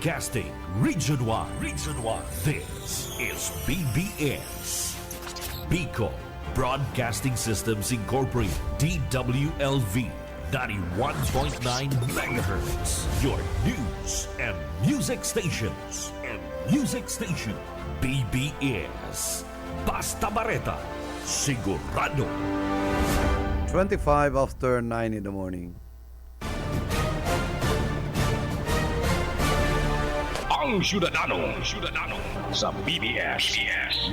Broadcasting Region 1. Region 1. This is BBS. Bicol Broadcasting Systems Incorporated. DWLV. 91.9 megahertz. Your news and music stations. BBS. Basta Bareta. Sigurado. 25 after 9 in the morning. Ang Syudadano sa BBS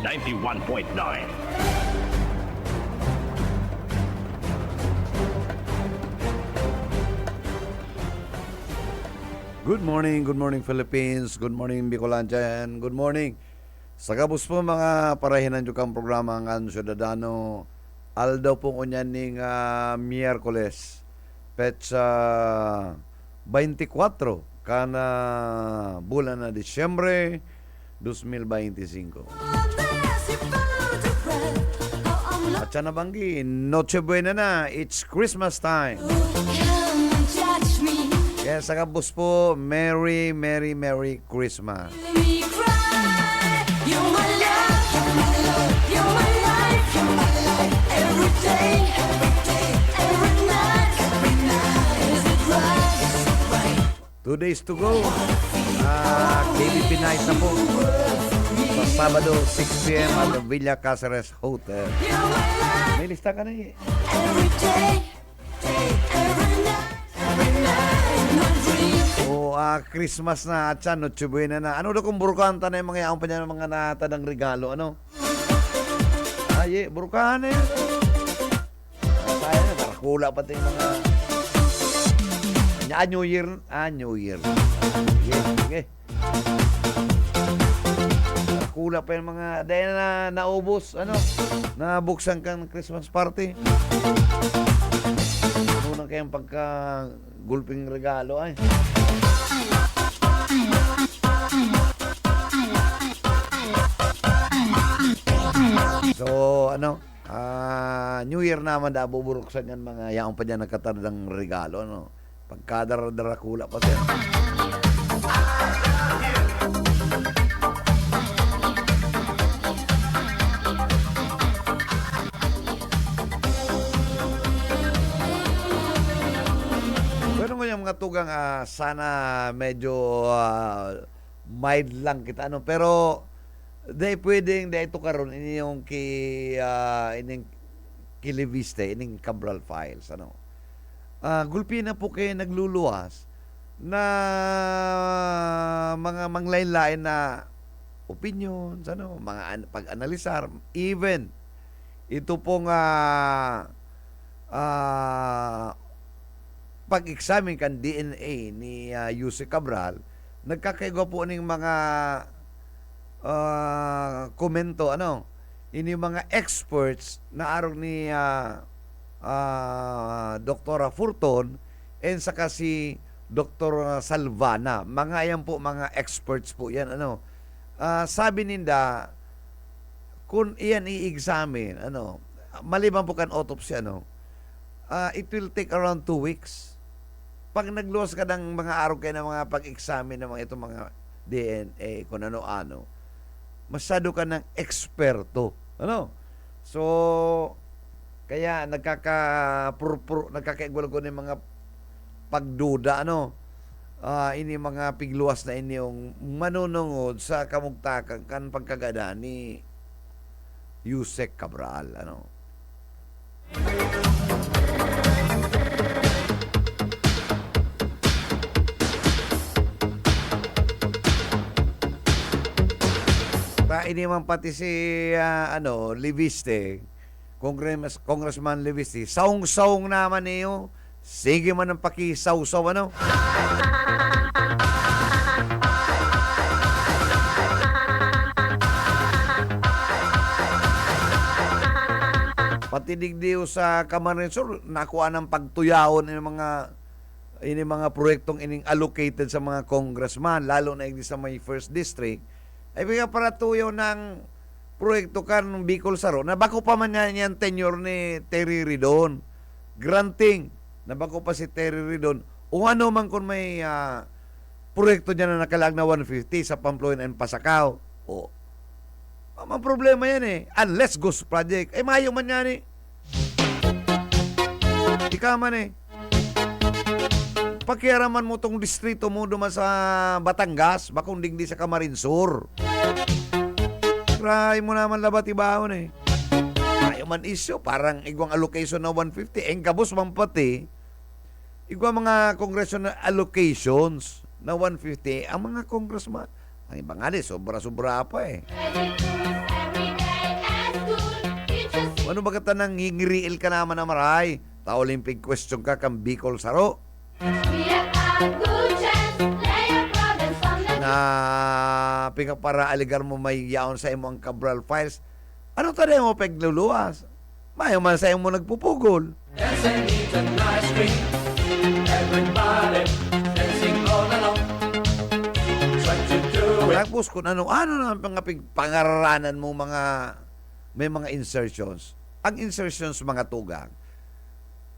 91.9. Good morning Philippines. Good morning Bicolandia, and good morning sa kabus po mga parahinan nyo kang programa ang Syudadano. Aldaw po ko niyan ning Miyerkules, petsa 24 kana bulan na Disyembre 2025. At siya nabanggi, Noche Buena na, it's Christmas time. Kaya sa kabus po, Merry Christmas. Two days to go. KBP night na po. Sa Sabado, 6 p.m. at the Villa Caceres Hotel. May lista ka na eh. Christmas na at siya, Noche Buena na. Ano daw kung burukanta na yung mga yaong pa niya ng mga natadang regalo, ano? Burukahan eh. Sayang na, tarakula pati yung mga... New Year. Sige. Kula pa yung mga dahil na naubos, nabuksan kang Christmas party. Ano kayong pagka-gulping regalo ay. So, New Year naman buburuksan yan mga yaong pa dyan nagkatadang regalo, Pagkadara-darakula pa siya. Pero nga yung mga tugang, sana medyo mild lang kita. Pero, pwedeng, ito karon ini yung ining Kiliviste, ining Cabral Files, gulpi na po kayo nagluluwas na mga manglain-lain na opinions, mga pag-analisar, even ito pong pag-examine kan DNA ni Yuse Cabral, nagkakaigo po ng mga komento, ini mga experts na araw ni Doktora Furton and saka si Dr. Salvana. Mga yan po, mga experts po yan. Sabi ninda, kung iyan i-examine, maliban po kan autopsy, it will take around 2 weeks. Pag nagluwas ka ng mga araw kayo ng mga pag-examine ng mga itong mga DNA, kung ano-ano, masyado ka ng eksperto. So, kaya nagkakaigulo-gulo ng mga pagduda, ini mga pigluwas na inyong manunungod sa kamugtakan kan pagkagada ni Yusek Cabral, ini man pati si Liviste, Congressman Liviste, saung-saung naman niyo. Sige man ang pakisaw-saw, Pati digdiw sa Camarines Sur, nakuha ng pagtuyawon ini mga proyektong ining allocated sa mga congressman, lalo na sa may first district. Ay bigla para tuyo ng proyekto kan Bicol Saro, na bako pa man yan tenure ni Terry Ridon. Granting, na bako pa si Terry Ridon. O ano man kung may proyekto niya na nakalag na 150 sa Pamplona and Pasacao. O, ang problema yan eh. Unless ghost project. Eh, mayo man yan eh. Ika man eh. Pakiaraman mo tong distrito mo duman sa Batangas, bakong dingdi sa Camarinesur. Try mo naman labat ibahon eh. Mayo man isyo, parang igwang allocation na 150. Ang kabos man pati, igwang mga congressional allocations na 150, ang mga congressman, ang iba nga di, sobra-sobra pa eh. Ano ba kata nang hingiriil ka naman na maray? Ta-Olympic question ka kang Bicol Saro. Na pinga para aligar mo may yaon sa imong Cabral files. Ano tayo mo pagluluwas? Mayo man sa mo nagpupugol. Tapos kung ano na mga pangaranan mo may mga insertions. Ang insertions mga tugang,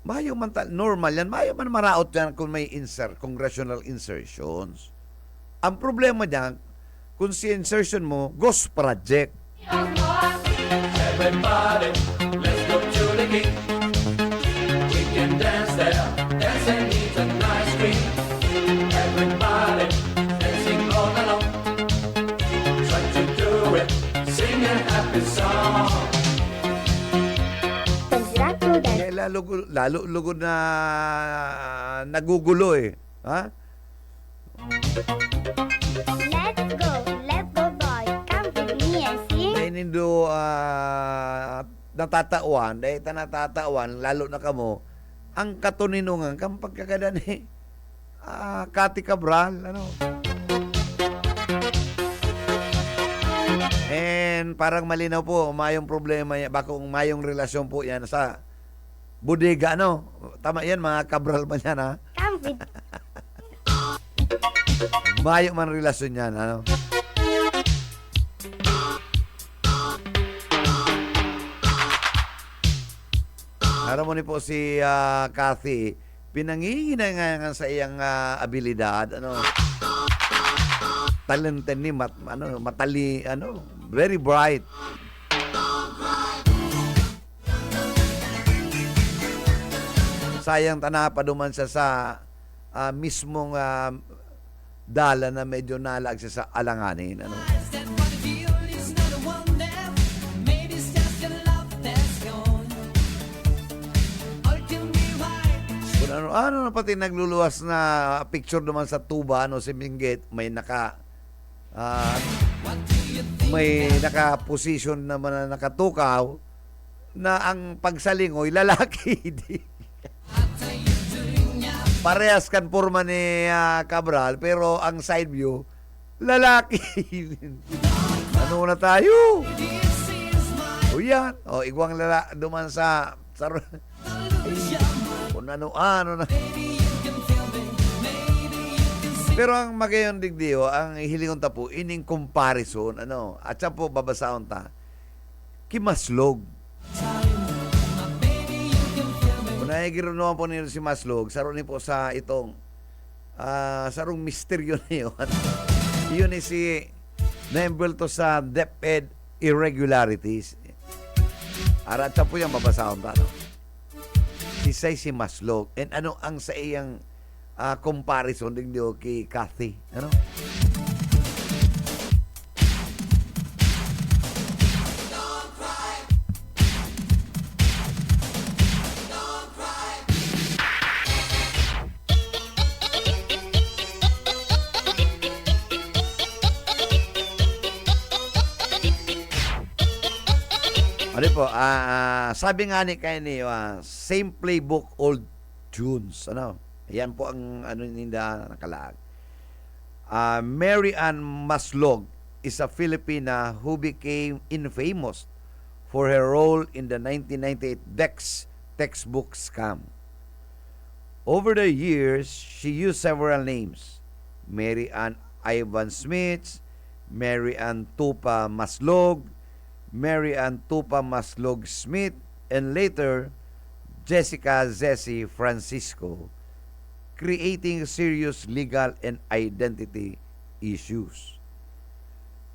mayo man normal yan, mayo man maraot yan kung may congressional insertions. Ang problema diyan, kung si insertion mo, ghost project. Everybody, let's go to the king. We can dance there, dancing needs an ice cream. Everybody, dancing all along. Try to do it, sing a happy song. Kaya lalo lugod na nagugulo eh. Ha? Let's go boy, come with me and sing. Dahil nindo natatawan, lalo na kamo, ang katuninungan, kang pagkakadan eh, Cathy Cabral, ano. And parang malinaw po, mayong problema yan, bakong mayong relasyon po yan sa bodega, ano. Tama yan, mga Cabral man yan, ha? Mayo man relasyon yan, ano. Aram mo ni po si Cathy, pinanginginangan sa iyang abilidad, ano. Talented ni matali, ano, very bright. Sayang tanapa duman siya sa mismong dala na medyo nalag siya sa alanganin, ano. Ano na pati nagluluwas na picture naman sa tuba, ano, si Minggit, may naka-position naman na nakatukaw na ang pagsalingoy lalaki. Parehas kan porma ni Cabral, pero ang side view lalaki. Ano na tayo? O yan. O, igwang duman sa kung ano na. Pero ang magayon digdiyo, ang hilingon ta po, ining comparison, ano, at siya po babasahon ta, kimaslog. Kung nagirunuan po niyo si Maslog, saro ni po sa itong, sarong misteryo niyo. Yun ni si, na-embel to sa DepEd irregularities. At siya po yung babasahon ta, no? Si Maslog. And ano ang sa iyang comparison din diyo kay Cathy, ano? Ano po, sabi nga ni kayo niyo, same playbook, old tunes, ano? Yan po ang ano ninda nakalag. Mary Ann Maslog is a Filipina who became infamous for her role in the 1998 DEX textbook scam. Over the years, she used several names. Mary Ann Ivan Smith, Mary Ann Tupa Maslog, Mary Ann Tupa Maslog Smith, and later, Jessica Zesi Francisco, creating serious legal and identity issues.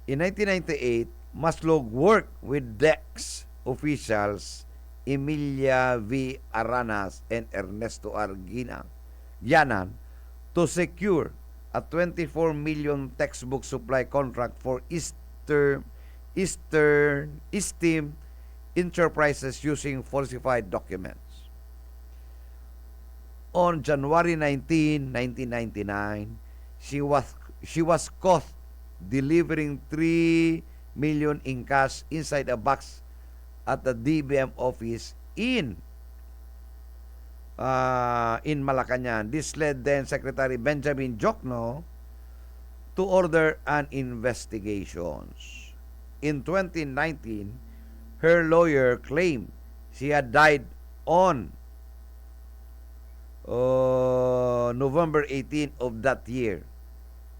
In 1998, Maslog worked with DEX officials Emilia V. Aranas and Ernesto R. Gianan to secure a 24 million textbook supply contract for Eastern Enterprises using falsified documents. On January 19, 1999, she was caught delivering 3 million in cash inside a box at the DBM office in Malacañang. This led then Secretary Benjamin Jokno to order an investigation. In 2019, her lawyer claimed she had died on November 18 of that year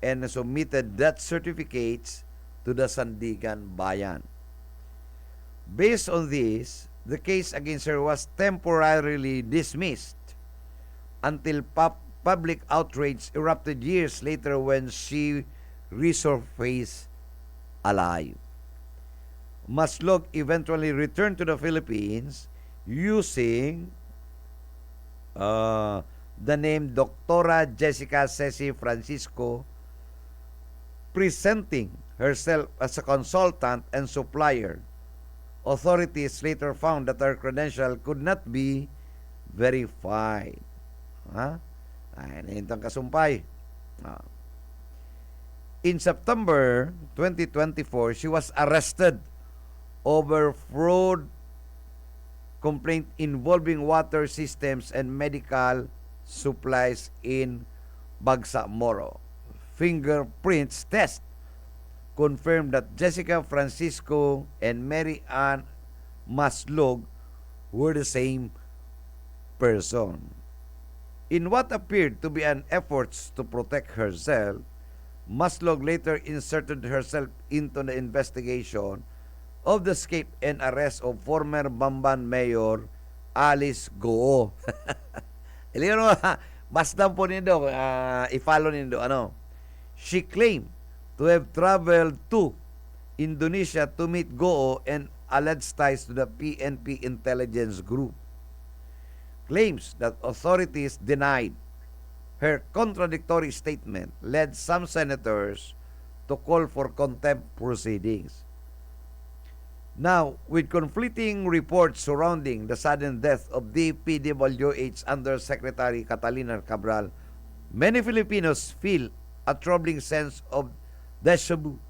and submitted death certificates to the Sandigan Bayan. Based on this, the case against her was temporarily dismissed until public outrage erupted years later when she resurfaced alive. Maslog eventually returned to the Philippines using the name Dr. Jessica Ceci Francisco, presenting herself as a consultant and supplier. Authorities later found that her credential could not be verified. Itong kasumpay. In September 2024, she was arrested over fraud complaint involving water systems and medical supplies in Bangsamoro. Fingerprints test confirmed that Jessica Francisco and Mary Ann Maslog were the same person. In what appeared to be an effort to protect herself, Maslog later inserted herself into the investigation of the escape and arrest of former Bamban Mayor Alice Goo. Basta po nindo, i-follow nindo, She claimed to have traveled to Indonesia to meet Goo and alleged ties to the PNP intelligence group. Claims that authorities denied her contradictory statement led some senators to call for contempt proceedings. Now, with conflicting reports surrounding the sudden death of DPWH Undersecretary Catalina Cabral, many Filipinos feel a troubling sense of déjà vu.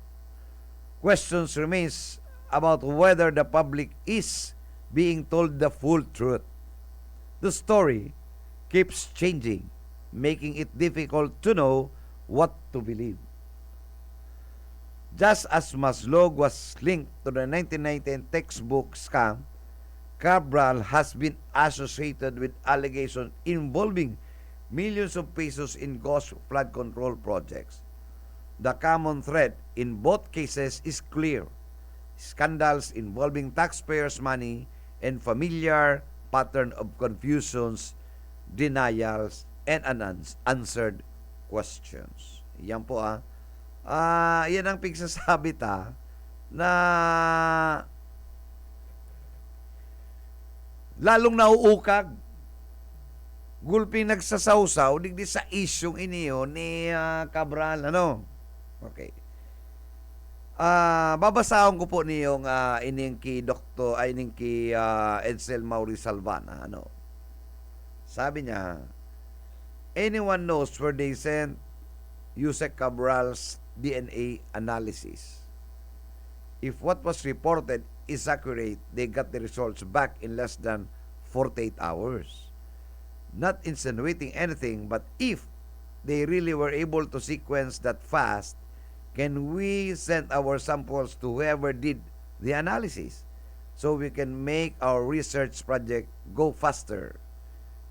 Questions remains about whether the public is being told the full truth. The story keeps changing, making it difficult to know what to believe. Just as Maslog was linked to the 1919 textbook scam, Cabral has been associated with allegations involving millions of pesos in ghost flood control projects. The common thread in both cases is clear: scandals involving taxpayers' money and familiar pattern of confusions, denials, and unanswered questions. Yan po yan ang pigsasabi na lalong nauukag. Gulping nagsasawsaw digdi sa isyong iniyo ni Cabral, Okay. Babasahon ko po niyong ining ki Edsel Mauri Salvana, Sabi niya, anyone knows where they sent Yusek Cabral's DNA analysis. If what was reported is accurate, they got the results back in less than 48 hours. Not insinuating anything, but if they really were able to sequence that fast, can we send our samples to whoever did the analysis so we can make our research project go faster?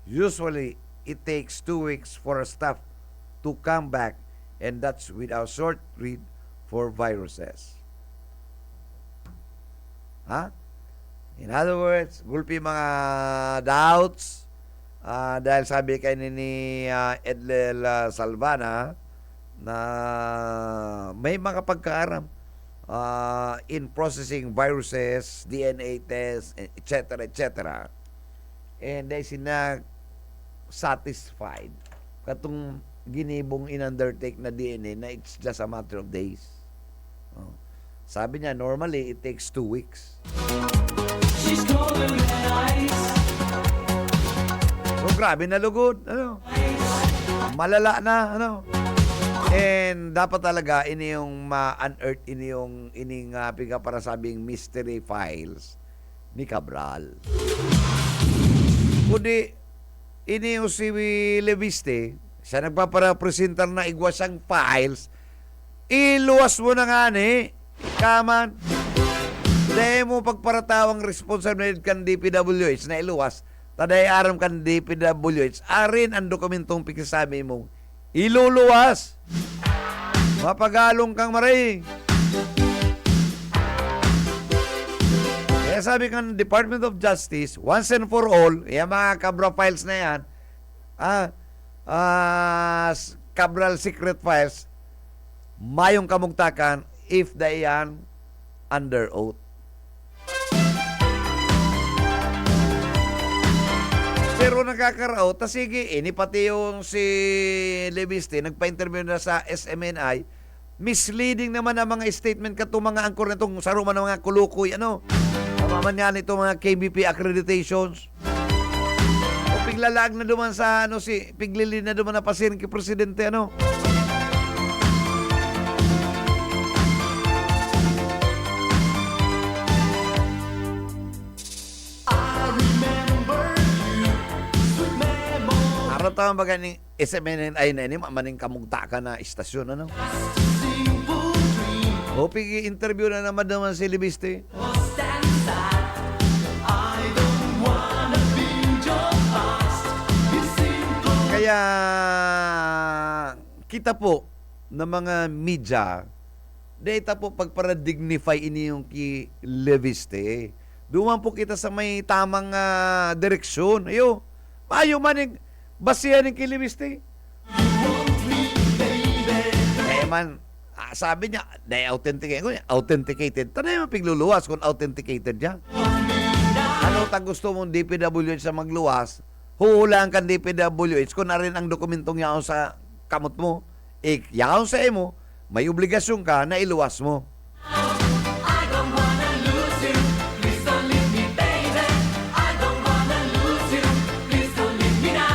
Usually, it takes 2 weeks for a staff to come back, and that's without short read for viruses. In other words, gulpi mga doubts, Dahil sabi kay ni Edlel Salvana na may mga pagkaaram in processing viruses, DNA tests, etc. etc. And they sina satisfied katong ginibong in-undertake na DNA na it's just a matter of days. Sabi niya, normally it takes 2 weeks. She's colder than ice. So grabe na lugod, malala na, and dapat talaga ini yung ma-unearth ini yung ining piga para sabing mystery files ni Cabral. Kundi ini yung si Leviste, siya nagpapara-presentar na igwasang files, iluwas mo na nga ni, kaman. Dahil mo pagparatawang responsibilidad kan DPWH na iluwas, taday aram kan DPWH, arin ang dokumentong pikisabi mo, iluluwas. Mapagalong kang maray. Kaya sabi kan Department of Justice, once and for all, yung mga Cabral files na yan, Cabral secret files, mayong kamugtakan if they yan under oath. Pero nagkakarao, sige, ini pati yung si Leviste, nagpa-interview na sa SMNI, misleading naman ang mga statement kato mga angkor na itong saruman ng mga kulukoy, Tamaman yan itong mga KBP accreditations. O piglalag na duman sa, piglili na duman na pasirin kay Presidente, Araw tawang baga ni SMNI na ini, mamaning kamugta na istasyon, O pigi-interview na naman si Leviste. Kaya kita po na mga media, data po pagpara-dignify ini yung ki Leviste. Duman po kita sa may tamang direksyon. Ayo, maayo maning basihan ng ki Leviste. Man, sabi niya, authenticated. Tanay mo pigluluwas kung authenticated niya. Ano ta gusto mong DPWH sa magluwas? Huhulaan kan DPWH kung na rin ang dokumentong yaon sa kamot mo. Yaon sa imo, may obligasyon ka na iluwas mo. I don't wanna lose you. Please don't leave me, baby. I don't wanna lose you. Please don't leave me now.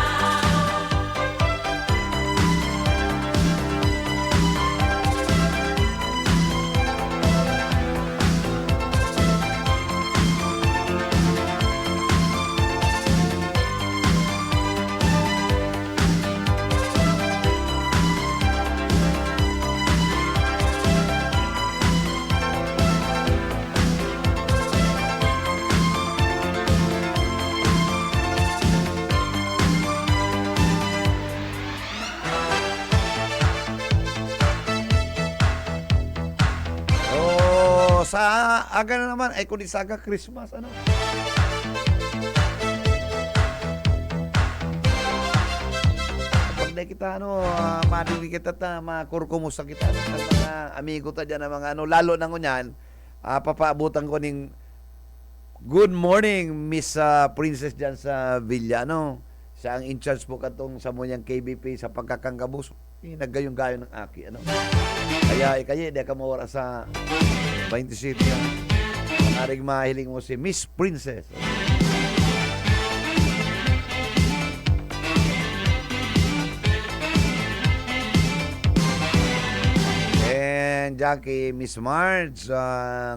Sa aga na naman, ay kundi saga Christmas, Pag na kita, madilig kita makurkumusta kita, sa mga amigo ta dyan, mga lalo na ngunyan, papaabutan ko ning good morning, Miss Princess dyan sa Villa, Siya ang in-charge po katong sa muyang KBP sa pagkakanggabus. Naggayong-gayon ng aki, Kaya, di ka mawara sa 27 yan. Maring mahiling mo si Miss Princess. And Jackie, Miss Marge,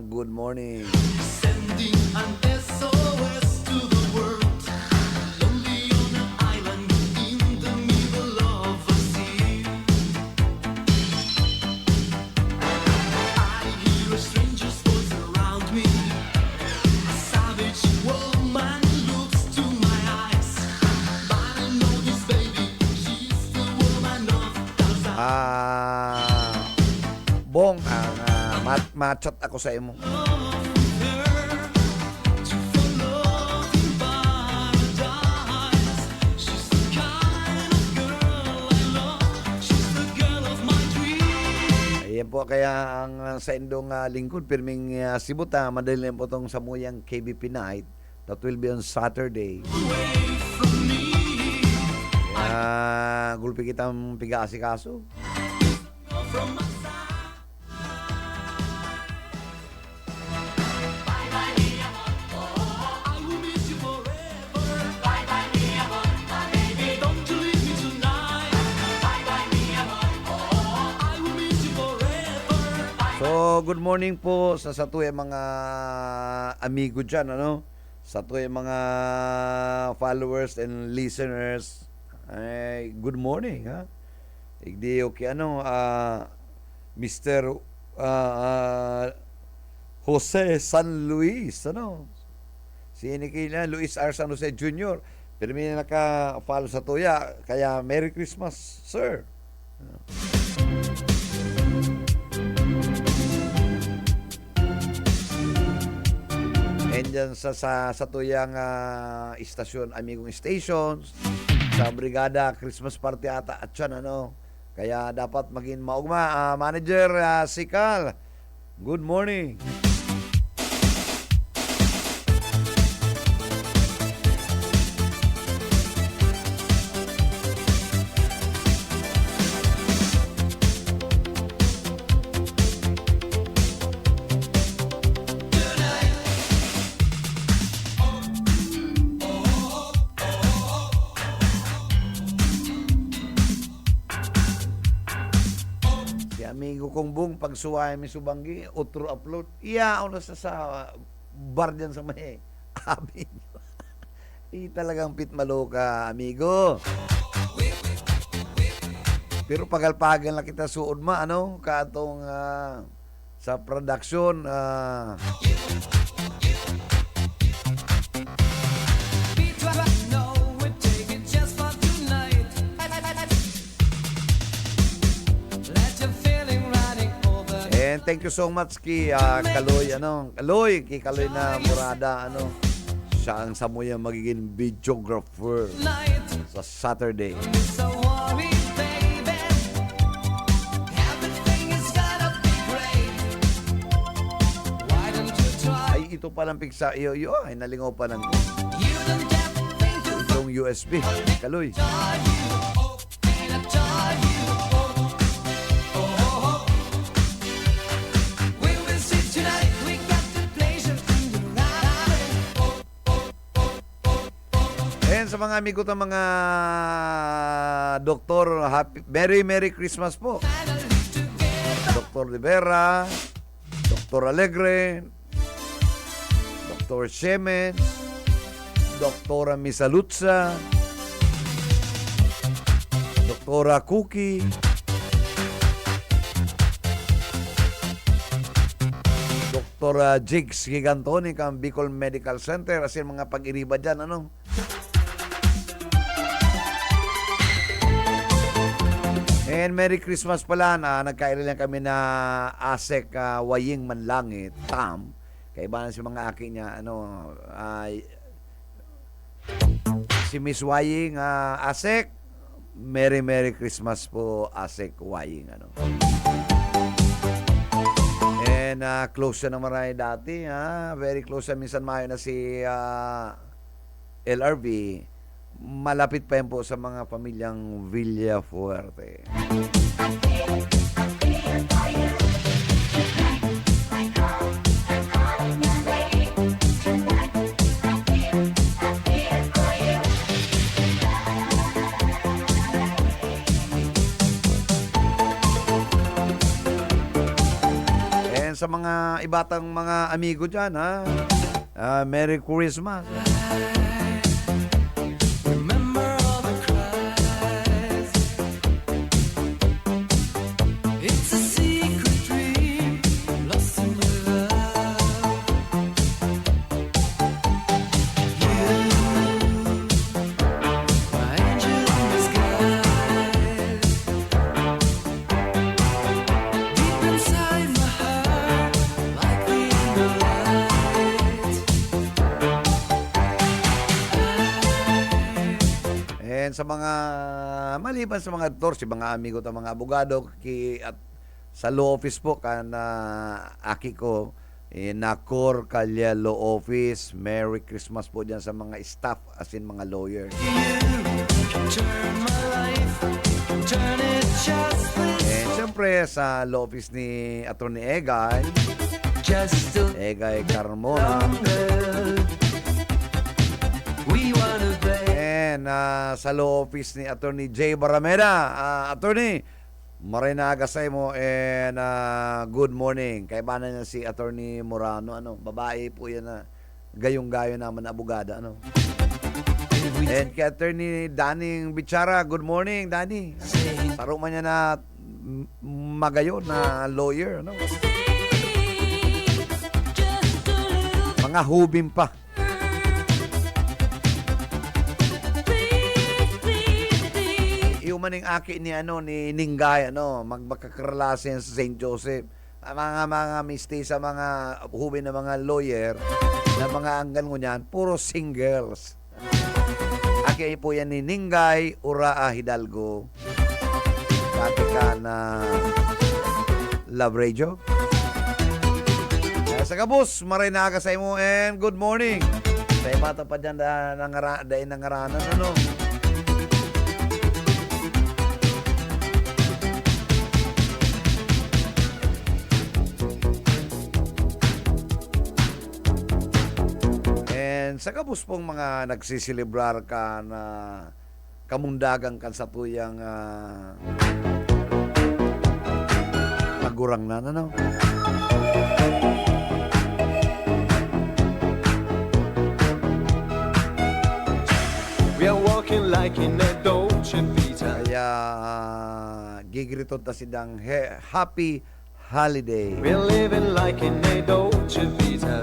good morning. Sending an SOS to the world. Lonely on an island in the middle of a sea. I hear a stranger's voice around me. A savage woman looks to my eyes. But I know this baby, she's the woman of thousands. Bong, machat ako sa imo. Ayan po, kaya ang sa indong lingkod, pirming sibuta, madali po itong samuyang KBP night that will be on Saturday. Kaya gulpi kitang piga-asikaso. I will miss you forever. Bye bye, mi amor, my baby. Don't you leave me tonight. Bye bye, mi amor. I will miss you forever. So, good morning po sa satuya mga amigo dyan, ano? Satuya mga followers and listeners. Ay, good morning, ha? Igdi okay, ano, Mr. Jose San Luis, ano? Si Nikila Luis R. San Jose Jr. Pero may naka-follow sa tuya. Kaya Merry Christmas, sir. And dyan sa tuyang istasyon, amigong stations, sa Brigada Christmas Party ata at yan, ano. Kaya dapat maging maugma. Manager Sikal, good morning. Amigo kong Bung, pagsuway mi subanggi, otro upload. Iya, ano sa bar dyan sa may amin. Talagang pit maloka, amigo. Pero pagal-pagal na kita suod ma, ano, katong sa production, and thank you so much ki Kaloy, ano, ki Kaloy na Murada, ano, siya ang samuyang magiging videographer sa Saturday. Ay, ito palang pigsa iyo, ay nalingaw pa ng itong USB, Kaloy. Sa mga amigo ng mga doktor, Merry Christmas po. Dr. Rivera, Dr. Alegre, Dr. Siemens, Dr. Misalutza, Dr. Cookie, Dr. Jigs Gigantoni kang Bicol Medical Center, kasi mga pag-iriba dyan, ano? And Merry Christmas pala na nagkairilan kami na ASEC Waying Manlangit, Tam. Kaibahan si mga aking niya, ano, si Miss Waying ASEC, Merry Christmas po ASEC Waying, ano. And close siya naman rin dati, very close siya, minsan mayo na si LRV. Malapit pa yan po sa mga pamilyang Villafuerte. And sa mga ibatang mga amigo dyan, Merry Christmas. And sa mga maliban sa mga doktor, si mga amigo at mga abogado at sa law office po kana aki ko Nakor Kalya Law Office. Merry Christmas po dyan sa mga staff as in mga lawyer. Turn my life, turn it just this And siyempre sa law office ni Atty. just a Egay Carmona. longer. We wanna play. And sa law office ni Atty. J. Barameda. Attorney, marinaga sa mo and good morning. Kay bana niya si Atty. Morano, babae po yan na gayong-gayo naman na abogada, And kay Atty. Daning Bichara, good morning, Dani. Saro man niya na magayon na lawyer, Mga hubim pa. Iumaning aki ni ni Ningay magbakakaralasin sa St. Joseph. Mga mistake sa mga hubin na mga lawyer na mga anggal mo niyan, puro singles. Aki po yan ni Ningay Uraa Hidalgo. Dati ka na Love Radio. Sa kabus, marinaga sa imo and good morning. Sa bata pa dyan daing nangaranan, And sa kabus pong mga nagsisilibrar ka na kamundagang kansatuyang magurang na, We are walking like in a Dolce Vita. Kaya gigritot na sidang happy holiday. We're living like in a Dolce Vita.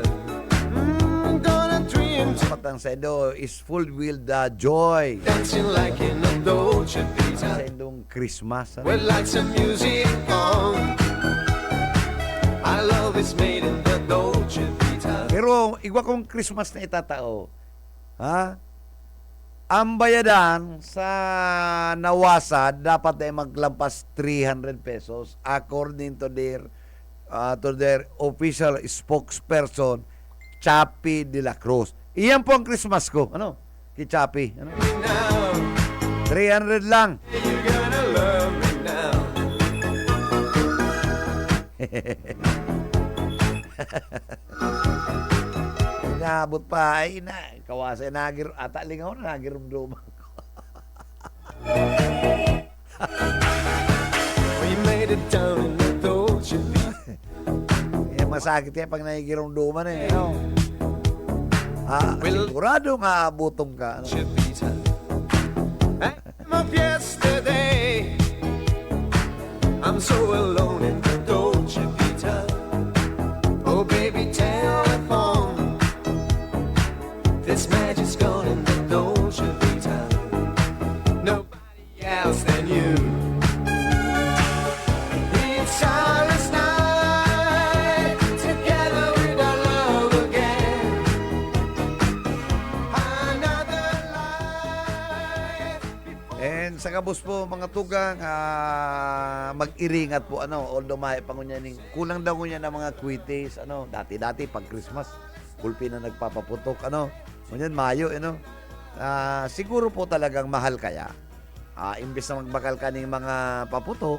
Gonna dream, Patang sa Edo is full with joy. dancing like in a Dolce Sa Vita. Edong Christmas. With lights and music on. Our love is made in the Dolce Vita. Pero igwa kong Christmas na itatao. Ang bayadan sa nawasa dapat ay maglampas 300 pesos according to their official spokesperson Chapi de la Cruz. Iyan po ang Christmas ko. Ki Chapi. Now, 300 lang. you're gonna love me now. Inabot pa ay kawasa ata lingaw na nagirumduman ko. We made it down in the Dolce Vita. Masakit yan pag nagirumduman sigurado nga abutong ka. Dolce Vita. I'm of yesterday. I'm so alone in the Dolce Vita. Oh baby, telephone. This magic's gone in the Dolce Vita. Nobody else than you. It's silence night. Together with our love again. Another life. And sa kabus po mga tugang mag-iringat po although may pangunyaning kulang daw niya ng mga quites dati pag Christmas kulpi na nagpapaputok ngunyan Mayo siguro po talagang mahal kaya imbes na magbakal ka ng mga paputok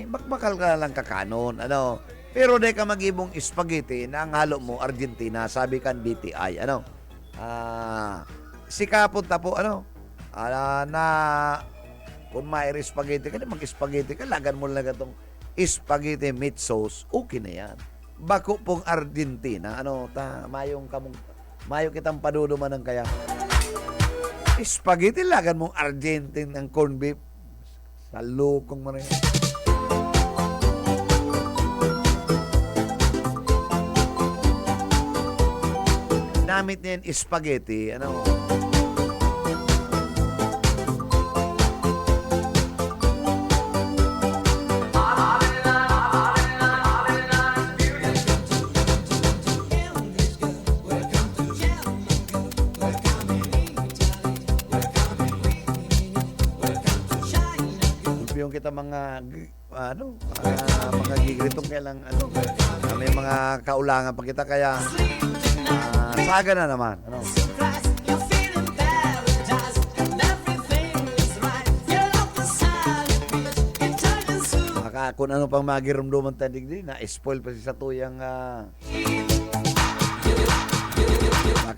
magbakal ka lang kakanon pero di ka mag-ibong spaghetti na ang halo mo Argentina sabi kan DTI sikapon ta po na kung may spaghetti ka, mag-spaghetti ka, lagan mo lang itong spaghetti meat sauce, okay na yan. Bako pong Argentina, mayo kitang paduduman ng kaya. Spaghetti, lagan mong Argentine ang corned beef. Sa lukong mo rin. Namit niya yung spaghetti, yung kita mga mga gigritong kailang may mga kaulangan pa kita kaya saga na naman. Ano? You're feeling paradise and everything is right. You love the sound of it. It turns to Kung ano pang magirumduman tanig din, na-spoil pa si sa tuyang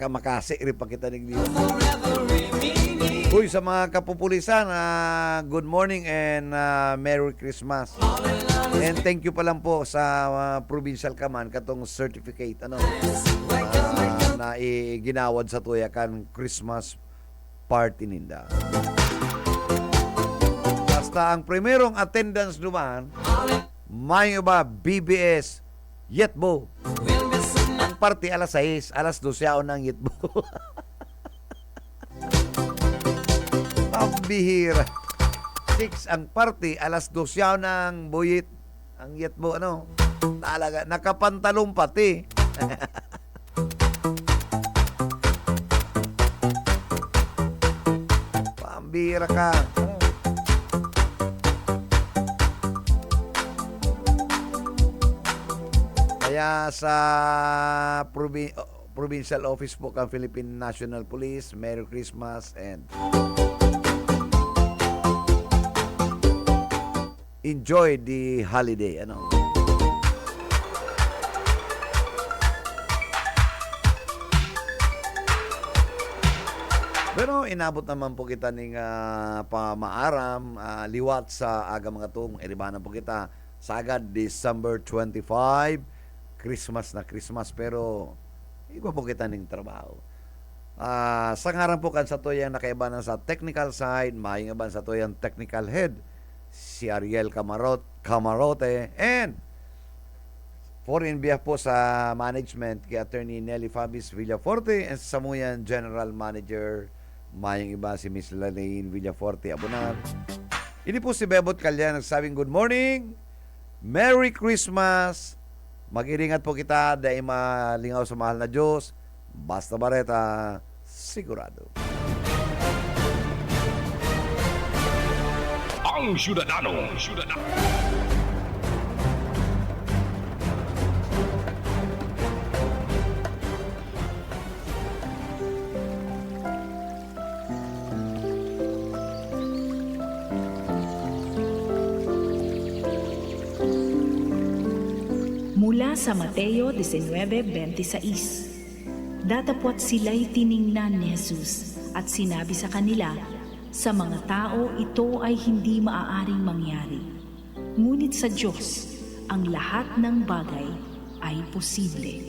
makasi rin pa kita nig din. forever remaining. Uy, sa mga kapupulisan, good morning and Merry Christmas. And thank you pa lang po sa Provincial Command katong certificate na ginawad sa tuyakan Christmas party ninda. Basta ang primerong attendance duman, may ba BBS Yetbo. Ang party alas 6, alas 12 ako ng Yetbo. Ang bihira. 6 ang party, alas 12 ako ng buyit. Ang Yetbo, talaga, nakapantalong pati. Pambira ka. Kaya sa provincial office po ng Philippine National Police, Merry Christmas and enjoy the holiday. Pero inabot naman po kita ng pamaaram, liwat sa aga mga tung, iribanan po kita sa agad December 25, Christmas na Christmas, pero iba po kita ng trabaho. Sa ngaran po kan sa tuyang nakaibanan sa technical side, mahingaban sa tuyang technical head, si Ariel Camarote, and foreign behalf po sa management kay Attorney Nelly Fabis Villaforte and sa Samuyan General Manager mayang iba si Miss Lalaine Villaforte Abunar. Ini po si Bebot Calya nagsabing good morning, Merry Christmas, mag-iringat po kita dahil malingaw sa mahal na Diyos, basta bareta, sigurado. Ang Syudadano. Mula sa Mateo 19:26, datapwat sila'y tiningnan ni Jesus at sinabi sa kanila, sa mga tao ito ay hindi maaaring mangyari. Ngunit sa Diyos, ang lahat ng bagay ay posible.